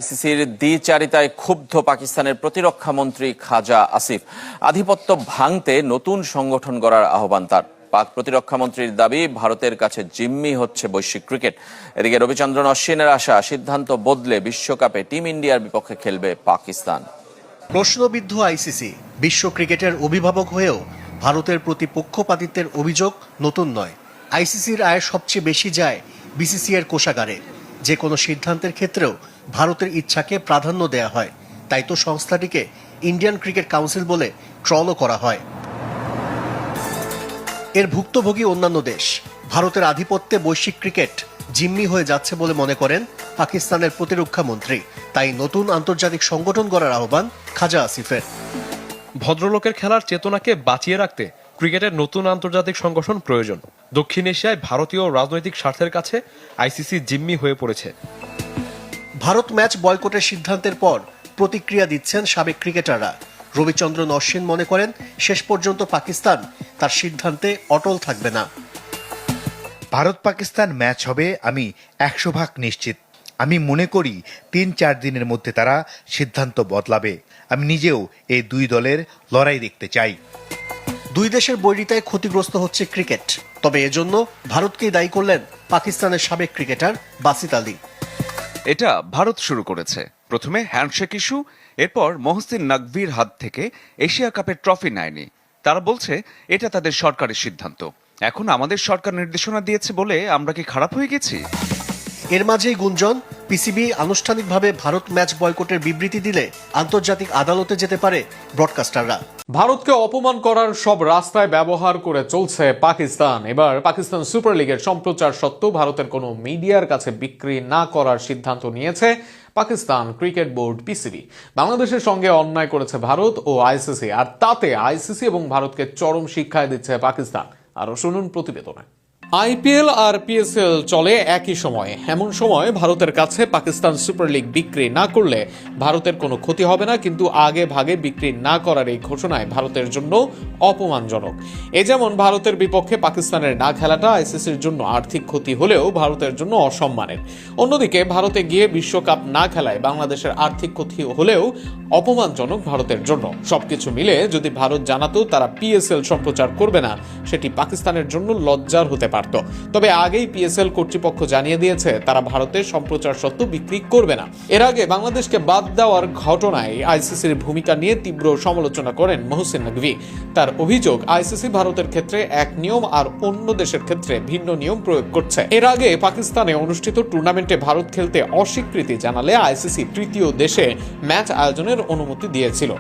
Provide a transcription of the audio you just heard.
আইসিসির দ্বিচারিতায় ক্ষুব্ধ পাকিস্তানের প্রতিরক্ষা মন্ত্রী খাজা আসিফ। আধিপত্য ভাঙতে নতুন সংগঠন গড়ার আহ্বান তার। পাক প্রতিরক্ষা মন্ত্রীর দাবি, ভারতের কাছে জিম্মি হচ্ছে বৈশ্বিক ক্রিকেট। এদিকে রবিচন্দ্রন অশ্বিনের আশা, সিদ্ধান্ত বদলে বিশ্বকাপে টিম ইন্ডিয়ার বিপক্ষে খেলবে পাকিস্তান। প্রশ্নবিদ্ধ আইসিসি বিশ্ব ক্রিকেটের অভিভাবক হয়েও ভারতের প্রতি পক্ষপাতিত্বের অভিযোগ নতুন নয়। আইসিসির আয় সবচেয়ে বেশি যায় বিসিসিআইয়ের কোষাগারে। যে কোনো সিদ্ধান্তের ক্ষেত্রেও ভারতের ইচ্ছাকে প্রাধান্য দেয়া হয়। তাই তো সংস্থাটিকে ইন্ডিয়ান ক্রিকেট কাউন্সিল বলে ট্রলও করা হয়। এর ভুক্তভোগী অন্যান্য দেশ। ভারতের আধিপত্যে বৈশ্বিক ক্রিকেট জিম্মি হয়ে যাচ্ছে বলে মনে করেন পাকিস্তানের প্রতিরক্ষা মন্ত্রী। তাই নতুন আন্তর্জাতিক সংগঠন গড়ার আহ্বান খাজা আসিফের। ভদ্রলোকের খেলার চেতনাকে বাঁচিয়ে রাখতে ক্রিকেটের নতুন আন্তর্জাতিক সংগঠন প্রয়োজন। দক্ষিণ এশিয়ায় ভারতীয় রাজনৈতিক স্বার্থের কাছে আইসিসি জিম্মি হয়ে পড়েছে। ভারত ম্যাচ বয়কটের সিদ্ধান্তের পর প্রতিক্রিয়া দিচ্ছেন সাবেক ক্রিকেটাররা। রবিচন্দ্রন অশ্বিন মনে করেন, শেষ পর্যন্ত পাকিস্তান তার সিদ্ধান্তে অটল থাকবে না। ভারত পাকিস্তান ম্যাচ হবে, আমি 100% নিশ্চিত। আমি মনে করি 3-4 দিনের মধ্যে তারা সিদ্ধান্ত বদলাবে। আমি নিজেও এই দুই দলের লড়াই দেখতে চাই। দুই দেশের বৈরিতায় ক্ষতিগ্রস্ত হচ্ছে ক্রিকেট। তবে এজন্য ভারতকেই দায়ী করলেন পাকিস্তানের সাবেক ক্রিকেটার বাসিত আলী। এটা ভারত শুরু করেছে। প্রথমে হ্যান্ডশেক ইস্যু, এরপর মহসিন নকভির হাত থেকে এশিয়া কাপের ট্রফি নেয়নি। তারা বলছে এটা তাদের সরকারের সিদ্ধান্ত। এখন আমাদের সরকার নির্দেশনা দিয়েছে বলে আমরা কি খারাপ হয়ে গেছি? এর মাঝেই গুঞ্জন, পিসিবি আনুষ্ঠানিকভাবে ভারত ম্যাচ বয়কটের বিবৃতি দিলে আন্তর্জাতিক আদালতে যেতে পারে ব্রডকাস্টাররা। ভারতকে অপমান করার সব রাস্তায় ব্যবহার করে চলছে পাকিস্তান। এবার পাকিস্তান সুপার লিগের সম্প্রচার সত্ত্বেও ভারতের কোনো মিডিয়ার কাছে বিক্রি না করার সিদ্ধান্ত নিয়েছে পাকিস্তান ক্রিকেট বোর্ড পিসিবি। বাংলাদেশের সঙ্গে অন্যায় করেছে ভারত ও আইসিসি, আর তাতে আইসিসি এবং ভারতকে চরম শিক্ষায় দিচ্ছে পাকিস্তান। আরো শুনুন প্রতিবেদনে। আইপিএল আর পিএসএল চলে একই সময়ে। এমন সময় ভারতের কাছে পাকিস্তান সুপার লিগ বিক্রি না করলে ভারতের কোনো ক্ষতি হবে না, কিন্তু আগে ভাগে বিক্রি না করার এই ঘোষণায় ভারতের জন্য অপমানজনক। এ যেমন ভারতের বিপক্ষে পাকিস্তানের না খেলাটা আইসিসির জন্য আর্থিক ক্ষতি হলেও ভারতের জন্য অসম্মানের। অন্যদিকে ভারতে গিয়ে বিশ্বকাপ না খেলায় বাংলাদেশের আর্থিক ক্ষতি হলেও অপমানজনক ভারতের জন্য। সবকিছু মিলে যদি ভারত জানাতো তারা পিএসএল সম্প্রচার করবে না, সেটি পাকিস্তানের জন্য লজ্জার হতে পারে। তবে আগেই পিএসএল কর্তৃপক্ষ জানিয়ে দিয়েছে তারা ভারতের সম্প্রচার সত্ত্বেও বিক্রি করবে না। এর আগে বাংলাদেশকে বাদ দেওয়ার ঘটনায় আইসিসির ভূমিকা নিয়ে তীব্র সমালোচনা করেন মহসিন নকভি। তার অভিযোগ, আইসিসি ভারতের ক্ষেত্রে এক নিয়ম আর অন্য দেশের ক্ষেত্রে ভিন্ন নিয়ম প্রয়োগ করছে। এর আগে পাকিস্তানে অনুষ্ঠিত টুর্নামেন্টে ভারত খেলতে অস্বীকৃতি জানালে আইসিসি তৃতীয় দেশে ম্যাচ আয়োজনের অনুমতি দিয়েছিল।